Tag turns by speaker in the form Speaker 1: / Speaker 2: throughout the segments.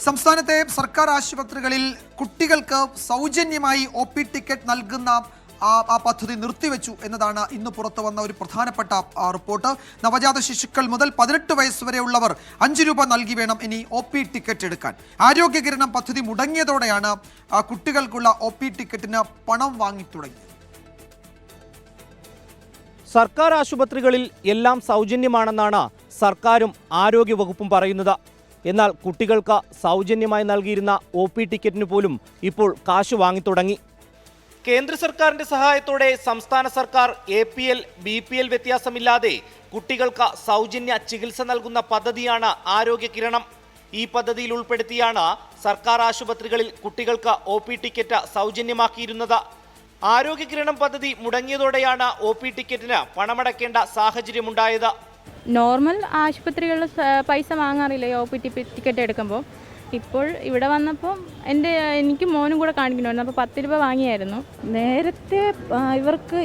Speaker 1: സംസ്ഥാനത്തെ സർക്കാർ ആശുപത്രികളിൽ കുട്ടികൾക്ക് സൗജന്യമായി OP ടിക്കറ്റ് നൽകുന്ന ആ പദ്ധതി നിർത്തിവെച്ചു എന്നതാണ് ഇന്ന് പുറത്തു വന്ന ഒരു പ്രധാനപ്പെട്ട റിപ്പോർട്ട്. നവജാത ശിശുക്കൾ മുതൽ 18 വയസ്സ് വരെയുള്ളവർ 5 രൂപ നൽകി വേണം ഇനി OP ടിക്കറ്റ് എടുക്കാൻ. ആരോഗ്യകിരണം പദ്ധതി മുടങ്ങിയതോടെയാണ് കുട്ടികൾക്കുള്ള OP ടിക്കറ്റിന് പണം വാങ്ങി തുടങ്ങിയത്.
Speaker 2: സർക്കാർ ആശുപത്രികളിൽ എല്ലാം സൗജന്യമാണെന്നാണ് സർക്കാരും ആരോഗ്യവകുപ്പും പറയുന്നത്. എന്നാൽ കുട്ടികൾക്ക് സൗജന്യമായി നൽകിയിരുന്ന OP ടിക്കറ്റിന് പോലും ഇപ്പോൾ കാശ് വാങ്ങിത്തുടങ്ങി. കേന്ദ്ര സർക്കാരിന്റെ സഹായത്തോടെ സംസ്ഥാന സർക്കാർ APL BPL വ്യത്യാസമില്ലാതെ കുട്ടികൾക്ക് സൗജന്യ ചികിത്സ നൽകുന്ന പദ്ധതിയാണ് ആരോഗ്യകിരണം. ഈ പദ്ധതിയിൽ ഉൾപ്പെടുത്തിയാണ് സർക്കാർ ആശുപത്രികളിൽ കുട്ടികൾക്ക് OP ടിക്കറ്റ് സൗജന്യമാക്കിയിരുന്നത്. ആരോഗ്യകിരണം പദ്ധതി മുടങ്ങിയതോടെയാണ് OP ടിക്കറ്റിന് പണമടയ്ക്കേണ്ട സാഹചര്യമുണ്ടായത്.
Speaker 3: നോർമൽ ആശുപത്രികളിൽ പൈസ വാങ്ങാറില്ല OP ടിക്കറ്റ് എടുക്കുമ്പോൾ. ഇപ്പോൾ ഇവിടെ വന്നപ്പോൾ എനിക്ക് മോനും കൂടെ കാണിക്കണമായിരുന്നു. അപ്പോൾ 10 രൂപ വാങ്ങിയായിരുന്നു.
Speaker 4: നേരത്തെ ഇവർക്ക്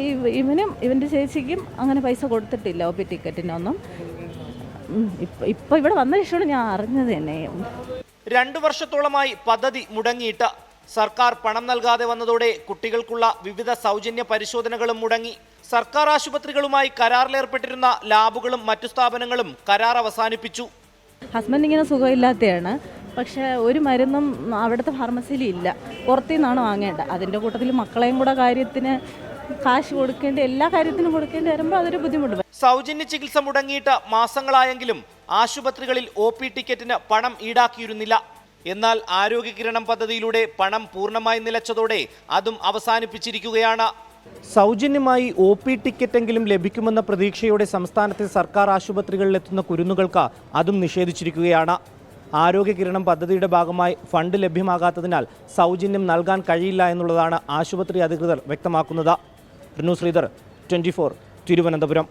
Speaker 4: ഇവൻ്റെ ചേച്ചിക്കും അങ്ങനെ പൈസ കൊടുത്തിട്ടില്ല OP ടിക്കറ്റിനൊന്നും. ഇപ്പോൾ ഇവിടെ വന്ന ശേഷമാണ് ഞാൻ അറിഞ്ഞത് തന്നെ.
Speaker 2: 2 വർഷത്തോളമായി പദ്ധതി മുടങ്ങിയിട്ട് സർക്കാർ പണം നൽകാതെ വന്നതോടെ കുട്ടികൾക്കുള്ള വിവിധ സൗജന്യ പരിശോധനകളും മുടങ്ങി. സർക്കാർ ആശുപത്രികളുമായി കരാറിലേർപ്പെട്ടിരുന്ന ലാബുകളും മറ്റു സ്ഥാപനങ്ങളും കരാർ അവസാനിപ്പിച്ചു.
Speaker 4: ഹസ്ബൻഡ് ഇങ്ങനെ സുഖമില്ലാത്തതാണ്. പക്ഷേ ഒരു മരുന്നും അവിടുത്തെ ഫാർമസിയിൽ ഇല്ല, പുറത്തു നിന്നാണ് വാങ്ങേണ്ടത്. അതിൻ്റെ കൂട്ടത്തിൽ മക്കളെയും കൂടെ കാര്യത്തിന് കാശ് കൊടുക്കേണ്ടി, എല്ലാ കാര്യത്തിനും കൊടുക്കേണ്ടി വരുമ്പോൾ അതൊരു ബുദ്ധിമുട്ട്.
Speaker 2: സൗജന്യ ചികിത്സ മുടങ്ങിയിട്ട് മാസങ്ങളായെങ്കിലും ആശുപത്രികളിൽ OP ടിക്കറ്റിന് പണം ഈടാക്കിയിരുന്നില്ല. എന്നാൽ ആരോഗ്യകിരണം പദ്ധതിയിലൂടെ പണം പൂർണ്ണമായി നിലച്ചതോടെ അതും അവസാനിപ്പിച്ചിരിക്കുകയാണ്. സൗജന്യമായി OP ടിക്കറ്റെങ്കിലും ലഭിക്കുമെന്ന പ്രതീക്ഷയോടെ സംസ്ഥാനത്തെ സർക്കാർ ആശുപത്രികളിലെത്തുന്ന കുരുന്നുകൾക്ക് അതും നിഷേധിച്ചിരിക്കുകയാണ്. ആരോഗ്യകിരണം പദ്ധതിയുടെ ഭാഗമായി ഫണ്ട് ലഭ്യമാകാത്തതിനാൽ സൗജന്യം നൽകാൻ കഴിയില്ല എന്നുള്ളതാണ് ആശുപത്രി അധികൃതർ വ്യക്തമാക്കുന്നത്. റിനു ശ്രീധർ, 24, തിരുവനന്തപുരം.